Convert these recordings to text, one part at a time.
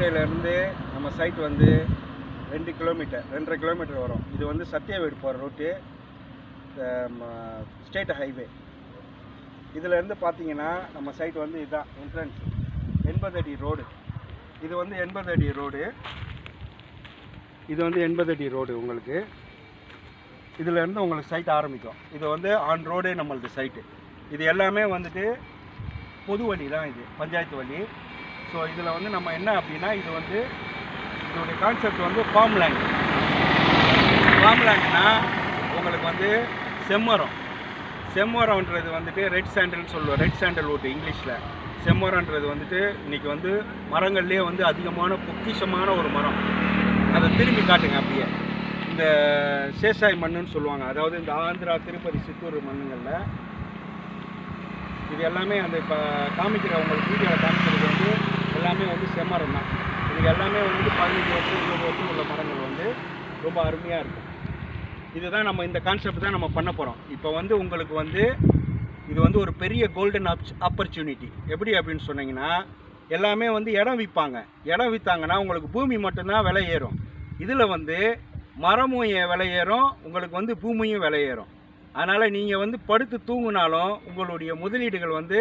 கோட்டையிலேருந்து நம்ம சைட் வந்து 2 kilometre 2.5 kilometre வரும். இது வந்து சத்தியவேடு போகிற ரூட்டு, ஸ்டேட் ஹைவே. இதிலேருந்து பார்த்தீங்கன்னா நம்ம சைட் வந்து இதுதான் என்ட்ரன்ஸ். 80 அடி ரோடு. இது வந்து 80 அடி ரோடு. இது வந்து 80 அடி ரோடு. உங்களுக்கு இதிலேருந்து உங்களுக்கு சைட் ஆரம்பிக்கும். இது வந்து ஆன் ரோடு நம்மளது சைட்டு. இது எல்லாமே வந்துட்டு பொது வழி தான், இது பஞ்சாயத்து வழி. ஸோ இதில் வந்து நம்ம என்ன அப்படின்னா, இது வந்து இதோடைய கான்செப்ட் வந்து ஃபார்ம் லேண்ட். ஃபார்ம் லேண்ட்னா உங்களுக்கு வந்து செம்மரம்ன்றது வந்துட்டு ரெட் சாண்டல்னு சொல்லுவோம். ரெட் சாண்டல் வுட் இங்கிலீஷில். செம்மரம்ன்றது வந்துட்டு இன்றைக்கி வந்து மரங்கள்லேயே வந்து அதிகமான பொக்கிஷமான ஒரு மரம். அதை திரும்பி காட்டுங்க அப்படியே. இந்த சேஷாய் மண்ணுன்னு சொல்லுவாங்க. அதாவது இந்த ஆந்திரா, திருப்பதி, சித்தூர் மண்ணுங்களில் இது எல்லாமே அந்த இப்போ காமிக்கிற உங்களுக்கு வீடியோவில் காமிக்கிறது வந்து எல்லாமே வந்து செம்மரம் தான். இது எல்லாமே வந்து 15 வருஷம் 20 வருஷம் உள்ள மரங்கள் வந்து ரொம்ப அருமையாக இருக்கும். இதுதான் நம்ம இந்த கான்செப்ட் தான் நம்ம பண்ண போகிறோம். இப்போ வந்து உங்களுக்கு வந்து இது வந்து ஒரு பெரிய கோல்டன் ஆப்பர்ச்சுனிட்டி. எப்படி அப்படின்னு சொன்னீங்கன்னா, எல்லாமே வந்து இடம் விற்பாங்க. இடம் விற்றாங்கன்னா உங்களுக்கு பூமி மட்டும்தான் விலை ஏறும். இதில் வந்து மரமும் விலை ஏறும், உங்களுக்கு வந்து பூமியும் விலை ஏறும். அதனால் நீங்கள் வந்து படுத்து தூங்கினாலும் உங்களுடைய முதலீடுகள் வந்து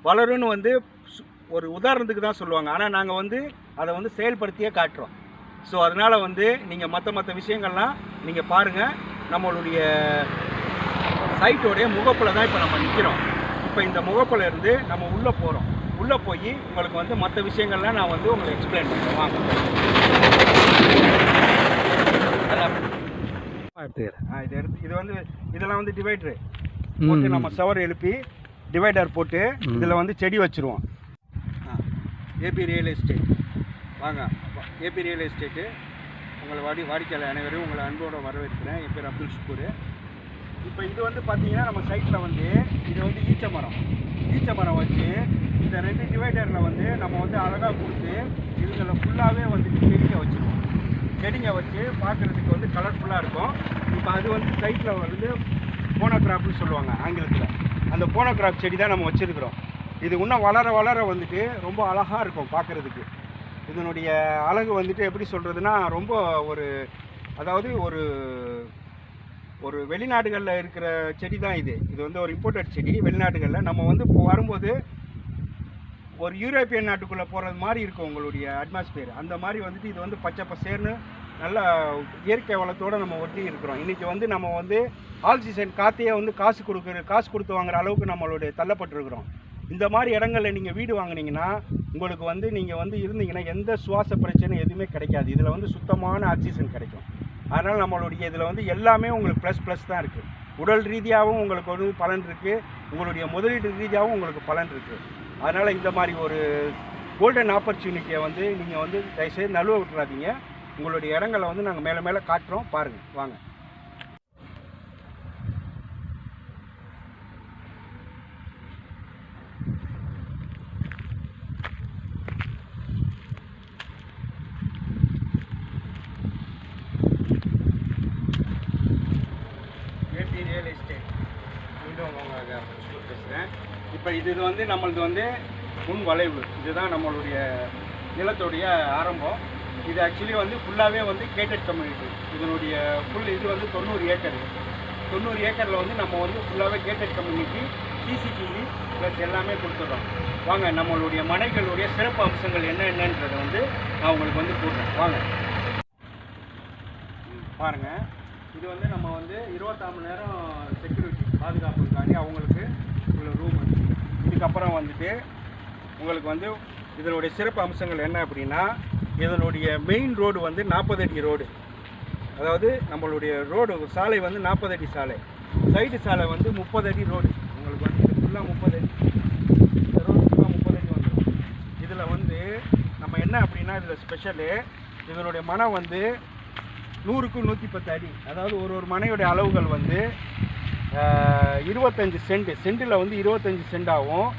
வளரும்னு வந்து ஒரு உதாரணத்துக்கு தான் சொல்லுவாங்க. ஆனால் நாங்கள் வந்து அதை வந்து செயல்படுத்தியே காட்டுறோம். ஸோ அதனால் வந்து நீங்கள் மற்ற விஷயங்கள்லாம் நீங்கள் பாருங்கள். நம்மளுடைய சைட்டோடைய முகப்பில் தான் இப்போ நம்ம நிற்கிறோம். இப்போ இந்த முகப்பில் இருந்து நம்ம உள்ளே போகிறோம். உள்ளே போய் உங்களுக்கு வந்து மற்ற விஷயங்கள்லாம் நான் வந்து உங்களுக்கு எக்ஸ்பிளைன் பண்ணுறேன். வாங்க. இது வந்து இதெல்லாம் வந்து டிவைடரு போட்டு நம்ம சவர் எழுப்பி டிவைடர் போட்டு இதில் வந்து செடி வச்சுருவோம். AB real estate. வாங்க, ஏபி ரியல் எஸ்டேட்டு உங்களை வாடிக்கையாளர் அனைவரும் உங்களை அன்போடு வரவேற்கிறேன். என் பேர் அப்துல் ஷுக்கூர். இப்போ இது வந்து பார்த்தீங்கன்னா நம்ம சைட்டில் வந்து இது வந்து ஈச்ச மரம் வச்சு இந்த 2 டிவைடரில் வந்து நம்ம வந்து அழகாக கொடுத்து இதுங்களை ஃபுல்லாகவே வந்து செடிங்க வச்சு பார்க்குறதுக்கு வந்து கலர்ஃபுல்லாக இருக்கும். இப்போ அது வந்து சைட்டில் வந்து போனோகிராஃப்னு சொல்லுவாங்க ஆங்கிலத்தில். அந்த போனோகிராஃப் செடி தான் நம்ம வச்சுருக்கிறோம். இது இன்னும் வளர வந்துட்டு ரொம்ப அழகாக இருக்கும் பார்க்குறதுக்கு. இதனுடைய அழகு வந்துட்டு எப்படி சொல்கிறதுனா, ரொம்ப ஒரு அதாவது ஒரு வெளிநாடுகளில் இருக்கிற செடி தான் இது. இது வந்து ஒரு இம்போர்ட்டட் செடி. வெளிநாடுகளில் நம்ம வந்து வரும்போது ஒரு யூரோப்பியன் நாட்டுக்குள்ளே போகிறது மாதிரி இருக்கும் உங்களுடைய அட்மாஸ்பியர். அந்த மாதிரி வந்துட்டு இது வந்து பச்சை பசேர்னு நல்ல இயற்கை வளத்தோடு நம்ம ஒட்டி இருக்கிறோம். இன்றைக்கி வந்து நம்ம வந்து ஆல் சீசன் காற்றையே வந்து காசு கொடுத்து வாங்குகிற அளவுக்கு நம்மளுடைய தள்ளப்பட்டிருக்கிறோம். இந்த மாதிரி இடங்களில் நீங்கள் வீடு வாங்கினீங்கன்னா உங்களுக்கு வந்து நீங்கள் வந்து இருந்தீங்கன்னா எந்த சுவாச பிரச்சனை எதுவுமே கிடைக்காது. இதில் வந்து சுத்தமான ஆக்சிஜன் கிடைக்கும். அதனால் நம்மளுடைய இதில் வந்து எல்லாமே உங்களுக்கு ப்ளஸ் தான் இருக்குது. உடல் ரீதியாகவும் உங்களுக்கு ஒரு பலன் இருக்குது, உங்களுடைய முதலீடு ரீதியாகவும் உங்களுக்கு பலன் இருக்குது. அதனால் இந்த மாதிரி ஒரு கோல்டன் ஆப்பர்ச்சுனிட்டியை வந்து நீங்கள் வந்து தயவுசெய்து நழுவ விட்டுறாதீங்க. உங்களுடைய இடங்களை வந்து நாங்கள் மேலே காட்டுறோம், பாருங்கள். வாங்க. ஏபி ரியல் எஸ்டேட் மீண்டும் பேசுகிறேன். இப்போ இது வந்து நம்மளது வந்து முன் வளைவு. இதுதான் நம்மளுடைய நிலத்துடைய ஆரம்பம். இது ஆக்சுவலி வந்து ஃபுல்லாகவே வந்து கேட்டட் கம்யூனிட்டி. இதனுடைய ஃபுல் இது வந்து 90 ஏக்கர். 90 ஏக்கரில் வந்து நம்ம வந்து ஃபுல்லாகவே கேட்டட் கம்யூனிட்டி, சிசிடிவி ப்ளஸ் எல்லாமே கொடுத்துட்றோம். வாங்க, நம்மளுடைய மனைகளுடைய சிறப்பு அம்சங்கள் என்னன்றதை வந்து நான் உங்களுக்கு வந்து கூறுறேன். வாங்க பாருங்கள். இது வந்து நம்ம வந்து 24 மணி நேரம் செக்யூரிட்டி பாதுகாப்புக்காண்டி அவங்களுக்கு உள்ள ரூம் இருக்குது. இதுக்கப்புறம் வந்துட்டு உங்களுக்கு வந்து இதனுடைய சிறப்பு அம்சங்கள் என்ன அப்படின்னா, இதனுடைய மெயின் ரோடு வந்து 40 அடி ரோடு. அதாவது நம்மளுடைய ரோடு சாலை வந்து 40 அடி சாலை. சைடு சாலை வந்து 30 அடி ரோடு. உங்களுக்கு வந்து இது ஃபுல்லாக 30 அடி. இந்த ரோடு ஃபுல்லாக 30 அடி வந்துடும். இதில் வந்து நம்ம என்ன அப்படின்னா, இதில் ஸ்பெஷலு இதனுடைய மனம் வந்து 100க்கு 110 அடி. அதாவது ஒரு மனையுடைய அளவுகள் வந்து 25 சென்டில் வந்து 25 சென்டாகவும்,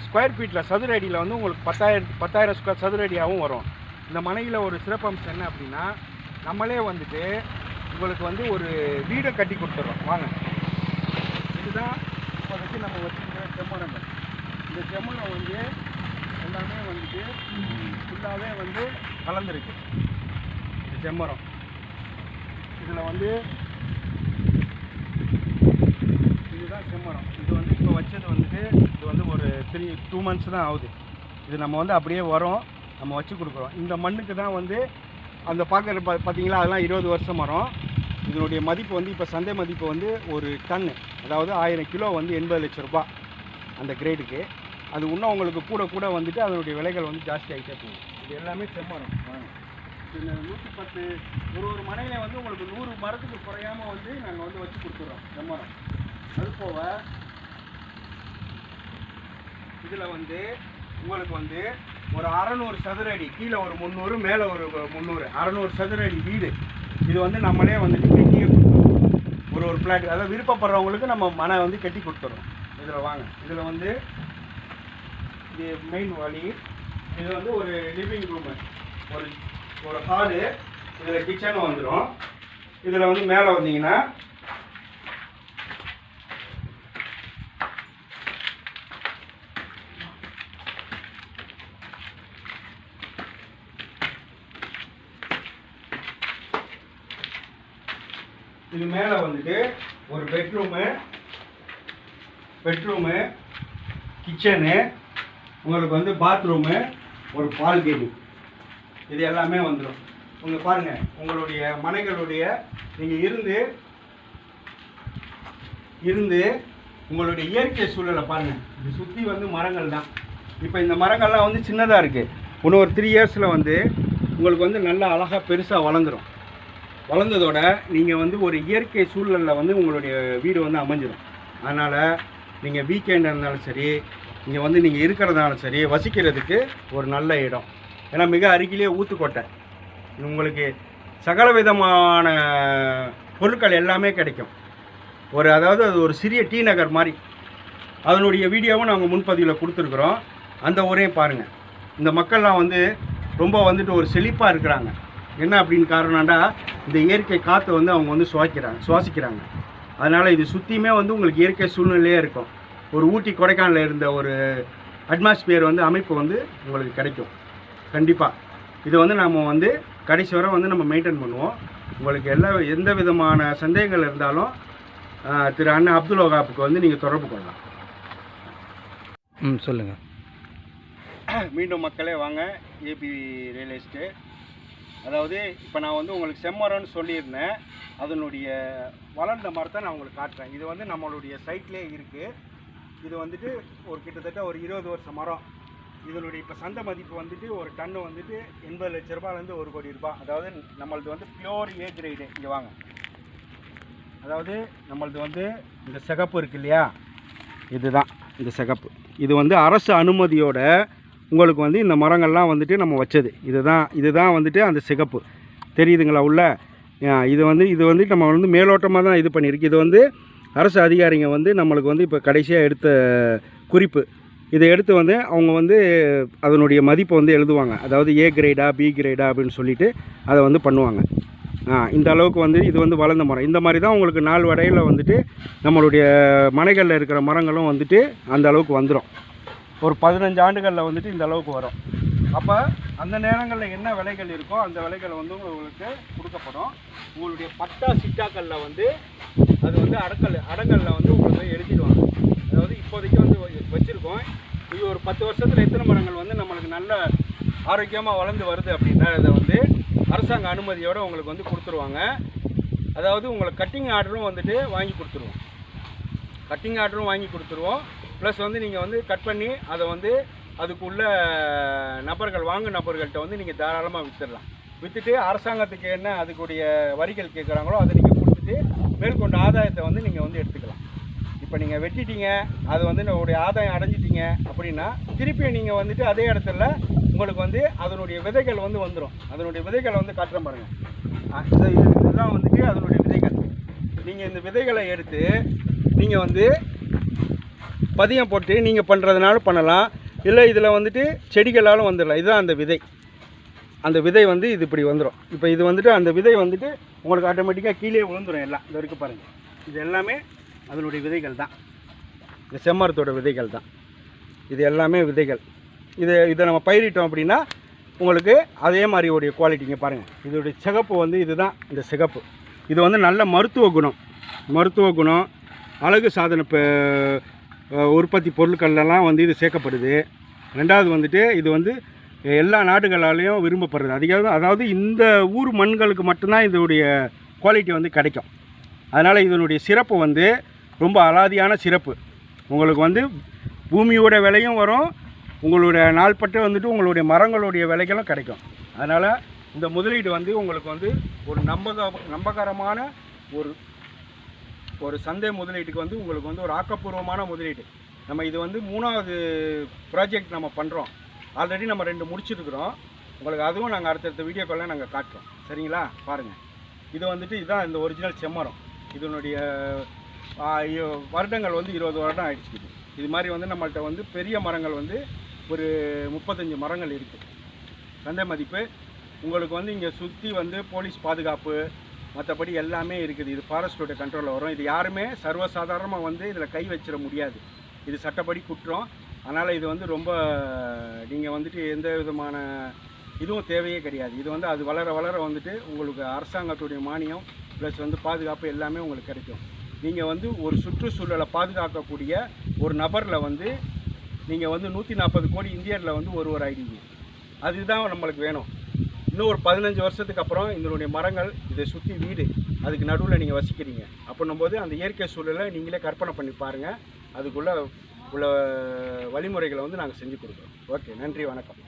ஸ்கொயர் ஃபீட்டில் சதுர அடியில் வந்து உங்களுக்கு 10,000 ஸ்கொயர் சதுர அடியாகவும் வரும். இந்த மனையில் ஒரு சிறப்பம்சம் என்ன அப்படின்னா, நம்மளே வந்துட்டு உங்களுக்கு வந்து ஒரு வீடை கட்டி கொடுத்துட்றோம். வாங்க, இதுதான் இப்போதைக்கு நம்ம வச்சுக்கிற செம்மரங்கள். இந்த செம்மரம் வந்து எல்லாமே வந்துட்டு ஃபுல்லாகவே வந்து கலந்துருக்கு. இது செம்மரம். இதில் வந்து இதுதான் செம்மரம். இது வந்து இப்போ வச்சது வந்துட்டு இது வந்து ஒரு 2 months தான் ஆகுது. இது நம்ம வந்து அப்படியே வரோம், நம்ம வச்சு கொடுக்குறோம். இந்த மண்ணுக்கு தான் வந்து அந்த பார்க்குற பார்த்தீங்களா, அதெல்லாம் 20 வருஷம் மரம். இதனுடைய மதிப்பு வந்து இப்போ சந்தை மதிப்பு வந்து ஒரு டன்னு, அதாவது 1000 கிலோ வந்து 80 லட்சம் ரூபாய் அந்த கிரேடுக்கு. அது இன்னும் உங்களுக்கு கூட கூட வந்துட்டு அதனுடைய விலைகள் வந்து ஜாஸ்தி ஆகிட்டே போகும். இது எல்லாமே செம்மரம். இந்த 110 ஒரு மனையில் வந்து உங்களுக்கு 100 மரத்துக்கு குறையாமல் வந்து நாங்கள் வந்து வச்சு கொடுத்துட்றோம் செம்மரம். அது போக இதில் வந்து உங்களுக்கு வந்து ஒரு 600 சதுர அடி, கீழே ஒரு 300, மேலே ஒரு 300, 600 சதுர அடி வீடு. இது வந்து நம்மளே வந்துட்டு கட்டியே கொடுத்துருவோம். ஒரு பிளாட், அதாவது விருப்பப்படுறவங்களுக்கு நம்ம மனை வந்து கட்டி கொடுத்துட்றோம். இதில் வாங்க, இதில் வந்து இது மெயின் வழி. இது வந்து ஒரு லிவிங் ரூமு, ஒரு ஹாலு, இதில் கிச்சன் வந்துடும். இதில் வந்து மேலே வந்தீங்கன்னா இது மேலே வந்துட்டு ஒரு பெட்ரூமு, கிச்சனு, உங்களுக்கு வந்து பாத்ரூமு, ஒரு பால்கனி, இது எல்லாமே வந்துடும். உங்கள் பாருங்கள், உங்களுடைய மனைகளுடைய நீங்கள் இருந்து உங்களுடைய இயற்கை சூழலை பாருங்கள். இது சுற்றி வந்து மரங்கள் தான். இப்போ இந்த மரங்கள்லாம் வந்து சின்னதாக இருக்குது. இன்னும் ஒரு 3 இயர்ஸில் வந்து உங்களுக்கு வந்து நல்லா அழகாக பெருசாக வளர்ந்துடும். வளர்ந்ததோட நீங்கள் வந்து ஒரு இயற்கை சூழலில் வந்து உங்களுடைய வீடு வந்து அமைஞ்சிடும். அதனால் நீங்கள் வீக்கெண்டாக இருந்தாலும் சரி, இங்கே வந்து நீங்கள் இருக்கிறதாலும் சரி, வசிக்கிறதுக்கு ஒரு நல்ல இடம். ஏன்னா மிக அருகிலேயே ஊத்துக்கோட்டை, உங்களுக்கு சகல விதமான பொருட்கள் எல்லாமே கிடைக்கும். அதாவது அது ஒரு சிறிய டி நகர் மாதிரி. அதனுடைய வீடியோவும் நாங்கள் முன்பதிவில் கொடுத்துருக்குறோம். அந்த ஊரையும் பாருங்கள். இந்த மக்கள்லாம் வந்து ரொம்ப வந்துட்டு ஒரு செழிப்பாக இருக்கிறாங்க. என்ன அப்படின்னு காரணம்னா, இந்த இயற்கை காற்றை வந்து அவங்க வந்து சுவாசிக்கிறாங்க. அதனால் இது சுற்றியுமே வந்து உங்களுக்கு இயற்கை சூழ்நிலையே இருக்கும். ஒரு ஊட்டி கொடைக்கானலில் இருந்த ஒரு அட்மாஸ்பியர் வந்து அமைப்பு வந்து உங்களுக்கு கிடைக்கும் கண்டிப்பாக. இது வந்து நம்ம வந்து கடைசி வரை வந்து நம்ம மெயின்டைன் பண்ணுவோம். உங்களுக்கு எந்த விதமான சந்தேகங்கள் இருந்தாலும் திரு அண்ணன் அப்துல் வகாப்புக்கு வந்து நீங்கள் தொடர்பு கொள்ளலாம். சொல்லுங்கள். மீண்டும் மக்களே வாங்க, ஏபி ரியல் எஸ்டேட். அதாவது இப்போ நான் வந்து உங்களுக்கு செம்மரம்னு சொல்லியிருந்தேன். அதனுடைய வளர்ந்த மரத்தை நான் உங்களுக்கு காட்டுறேன். இது வந்து நம்மளுடைய சைட்லேயே இருக்குது. இது வந்துட்டு ஒரு கிட்டத்தட்ட ஒரு 20 வருஷம் மரம். இதனுடைய இப்போ சந்தை மதிப்பு வந்துட்டு ஒரு டன்னு வந்துட்டு 80 லட்ச ரூபாயிலேருந்து 1 கோடி ரூபாய். அதாவது நம்மளது வந்து பியோர் ஏ கிரேடு. இங்கே வாங்க, அதாவது நம்மளது வந்து இந்த சிகப்பு இருக்குது இல்லையா, இதுதான் இந்த சிகப்பு. இது வந்து அரசு அனுமதியோட உங்களுக்கு வந்து இந்த மரங்கள்லாம் வந்துட்டு நம்ம வச்சது. இதுதான் வந்துட்டு அந்த சிகப்பு தெரியுதுங்களா உள்ள. இது வந்து நம்ம வந்து மேலோட்டமாக தான் இது பண்ணியிருக்கு. இது வந்து அரசு அதிகாரிங்க வந்து நம்மளுக்கு வந்து இப்போ கடைசியாக எடுத்த குறிப்பு. இதை எடுத்து வந்து அவங்க வந்து அதனுடைய மதிப்பை வந்து எழுதுவாங்க. அதாவது ஏ கிரேடா பி கிரேடா அப்படின்னு சொல்லிட்டு அதை வந்து பண்ணுவாங்க. இந்த அளவுக்கு வந்து இது வந்து வளர்ந்த மரம். இந்த மாதிரி தான் உங்களுக்கு நாள் வடையில் வந்துட்டு நம்மளுடைய மனைகளில் இருக்கிற மரங்களும் வந்துட்டு அந்த அளவுக்கு வந்துடும். ஒரு 15 ஆண்டுகளில் வந்துட்டு இந்த அளவுக்கு வரும். அப்போ அந்த நேரங்களில் என்ன விலைகள் இருக்கோ அந்த விலைகள் வந்து உங்களுக்கு கொடுக்கப்படும். உங்களுடைய பட்டா சிட்டாக்களில் வந்து அது வந்து அடங்கலில் வந்து உங்களுக்கு எழுதிடுவாங்க. அதாவது இப்போதைக்கு வந்து வச்சுருக்கோம். இது ஒரு 10 வருஷத்தில் எத்தனை மரங்கள் வந்து நம்மளுக்கு நல்ல ஆரோக்கியமாக வளர்ந்து வருது அப்படின்னா அதை வந்து அரசாங்க அனுமதியோடு உங்களுக்கு வந்து கொடுத்துருவாங்க. அதாவது உங்களுக்கு கட்டிங் ஆர்டரும் வந்துட்டு வாங்கி கொடுத்துருவோம். ப்ளஸ் வந்து நீங்கள் வந்து கட் பண்ணி அதை வந்து அதுக்குள்ள வாங்கும் நபர்கள்ட்ட வந்து நீங்கள் தாராளமாக விற்றுட்டு அரசாங்கத்துக்கு என்ன அதுக்குடைய வரிகள் கேட்குறாங்களோ அதை நீங்கள் கொடுத்துட்டு மேற்கொண்ட ஆதாயத்தை வந்து நீங்கள் வந்து எடுத்துக்கலாம். இப்போ நீங்கள் வெட்டிட்டீங்க, அது வந்து உங்களுடைய ஆதாயம் அடைஞ்சிட்டீங்க அப்படின்னா திருப்பி நீங்கள் வந்துட்டு அதே இடத்துல உங்களுக்கு வந்து அதனுடைய விதைகள் வந்து வந்துடும். அதனுடைய விதைகளை வந்து காட்டுற பாருங்கள். இதெல்லாம் வந்துட்டு அதனுடைய விதைகள். நீங்கள் இந்த விதைகளை எடுத்து நீங்கள் வந்து பதியம் போட்டு நீங்கள் பண்ணுறதுனாலும் பண்ணலாம். இல்லை இதில் வந்துட்டு செடிகளாலும் வந்துடலாம். இதுதான் அந்த விதை. அந்த விதை வந்து இது இப்படி வந்துடும். இப்போ இது வந்துட்டு அந்த விதை வந்துட்டு உங்களுக்கு ஆட்டோமேட்டிக்காக கீழே விழுந்துடும். எல்லாம் இது வரைக்கும் பாருங்கள். இது எல்லாமே அதனுடைய விதைகள் தான். இந்த செம்மரத்தோட விதைகள் தான். இது எல்லாமே விதைகள். இதை நம்ம பயிரிட்டோம் அப்படின்னா உங்களுக்கு அதே மாதிரி உடைய குவாலிட்டிங்க பாருங்கள். இதோடைய சிகப்பு வந்து இதுதான், இந்த சிகப்பு இது வந்து நல்ல மருத்துவ குணம் அழகு சாதன உற்பத்தி பொருட்கள்லாம் வந்து இது சேர்க்கப்படுது. ரெண்டாவது வந்துட்டு இது வந்து எல்லா நாடுகளாலேயும் விரும்பப்படுறது. அதாவது இந்த ஊர் மண்களுக்கு மட்டும்தான் இதோடைய குவாலிட்டி வந்து கிடைக்கும். அதனால் இதனுடைய சிறப்பு வந்து ரொம்ப அலாதியான சிறப்பு. உங்களுக்கு வந்து பூமியோட விலையும் வரும், உங்களுடைய நாள்பட்டு வந்துட்டு உங்களுடைய மரங்களுடைய விலைகளும் கிடைக்கும். அதனால் இந்த முதலீடு வந்து உங்களுக்கு வந்து ஒரு நம்பகரமான ஒரு சந்தை முதலீட்டுக்கு வந்து உங்களுக்கு வந்து ஒரு ஆக்கப்பூர்வமான முதலீடு. நம்ம இது வந்து 3வது ப்ராஜெக்ட் நம்ம பண்ணுறோம். ஆல்ரெடி நம்ம 2 முடிச்சிருக்கிறோம். உங்களுக்கு அதுவும் நாங்கள் அடுத்தடுத்த வீடியோக்கெல்லாம் நாங்கள் காட்டுறோம். சரிங்களா? பாருங்கள், இது வந்துட்டு இதுதான் இந்த ஒரிஜினல் செம்மரம். இதனுடைய வருடங்கள் வந்து 20 வருடம் ஆகிடுச்சு. இது மாதிரி வந்து நம்மள்கிட்ட வந்து பெரிய மரங்கள் வந்து ஒரு 35 மரங்கள் இருக்குது. சந்தை மதிப்பு உங்களுக்கு வந்து இங்கே சுற்றி வந்து போலீஸ் பாதுகாப்பு மற்றபடி எல்லாமே இருக்குது. இது ஃபாரஸ்ட்டோட கண்ட்ரோலில் வரும். இது யாருமே சர்வசாதாரணமாக வந்து இதில் கை வச்சிட முடியாது. இது சட்டப்படி குற்றம். அதனால் இது வந்து ரொம்ப நீங்கள் வந்துட்டு எந்த விதமான இதுவும் தேவையே கிடையாது. இது வந்து அது வளர வளர வந்துட்டு உங்களுக்கு அரசாங்கத்துடைய மானியம் ப்ளஸ் வந்து பாதுகாப்பு எல்லாமே உங்களுக்கு கிடைக்கும். நீங்கள் வந்து ஒரு சுற்றுச்சூழலை பாதுகாக்கக்கூடிய ஒரு நபரில் வந்து நீங்கள் வந்து 140 கோடி இந்தியரில் வந்து ஒருவர் ஆகிடுவீங்க. அதுதான் நம்மளுக்கு வேணும். இன்னும் ஒரு 15 வருஷத்துக்கு அப்புறம் இதனுடைய மரங்கள் இதை சுற்றி வீடு, அதுக்கு நடுவில் நீங்கள் வசிக்கிறீங்க அப்படின்னும்போது அந்த இயற்கை சூழலை நீங்களே கற்பனை பண்ணி பாருங்கள். அதுக்குள்ளே உள்ள வழிமுறைகளை வந்து நாங்கள் செஞ்சு கொடுக்குறோம். ஓகே, நன்றி, வணக்கம்.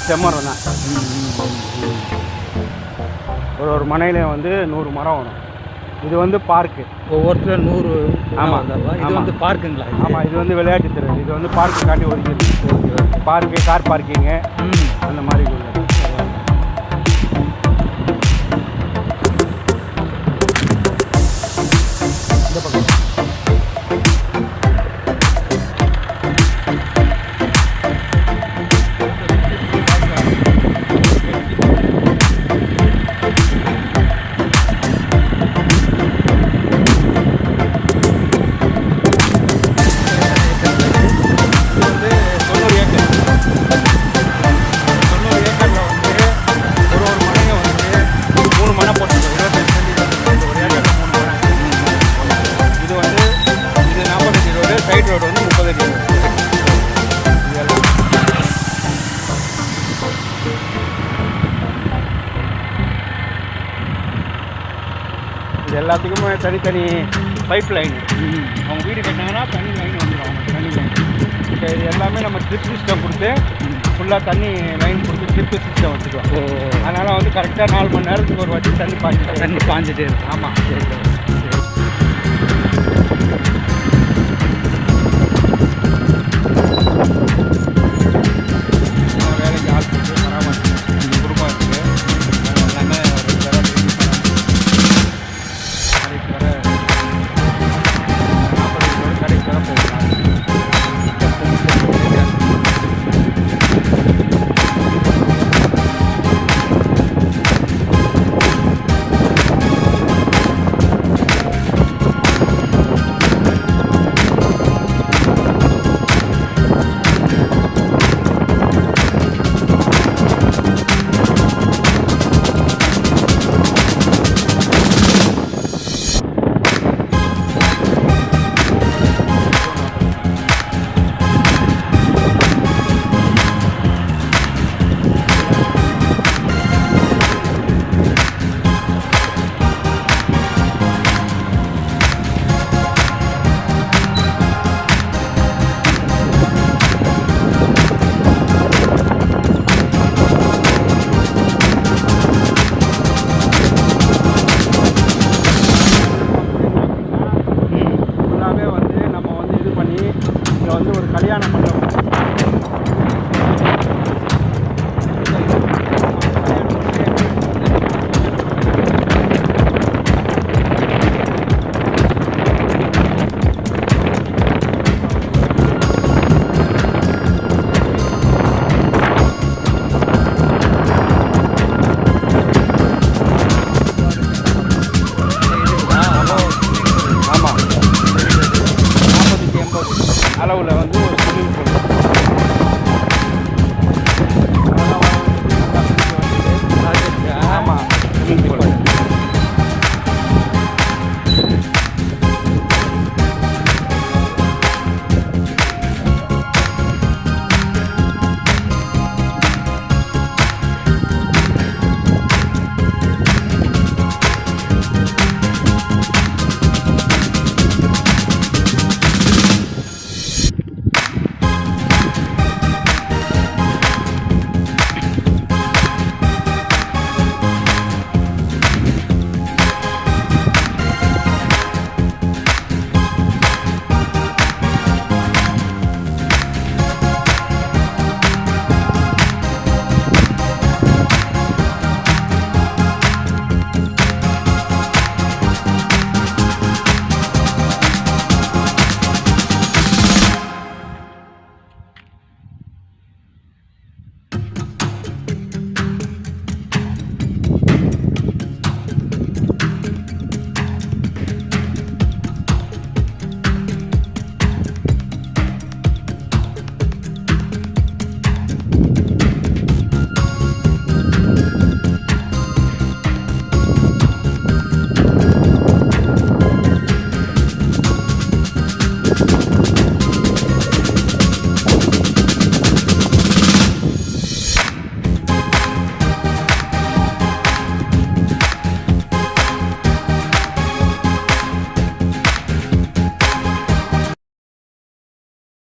செம்மரம் தான். ஒரு மனையிலையும் வந்து 100 மரம் வரும். இது வந்து பார்க்கு, ஒவ்வொருத்தரும் 100. ஆமாம், இது வந்து பார்க்குங்களா? ஆமாம், இது வந்து விளையாட்டு திறன். இது வந்து பார்க்கு காட்டி ஒதுக்கிது. பார்க்கு, கார் பார்க்கிங்கு அந்த மாதிரி உள்ளது. இது எல்லாத்துக்குமே தனித்தனி பைப் லைன். அவங்க வீடு கட்டினாங்கன்னா தனி லைன் வந்துடும், அவங்க தனி லைன். இப்போ இது எல்லாமே நம்ம ட்ரிப் சிஸ்டம் கொடுத்து ஃபுல்லாக தண்ணி லைன் கொடுத்து ட்ரிப் சிஸ்டம் வச்சுக்குவோம். அதனால் வந்து கரெக்டாக 4 மணி நேரத்துக்கு ஒரு வாட்டி தண்ணி பாய்ஞ்சிட்டே இருக்கு. ஆமாம்.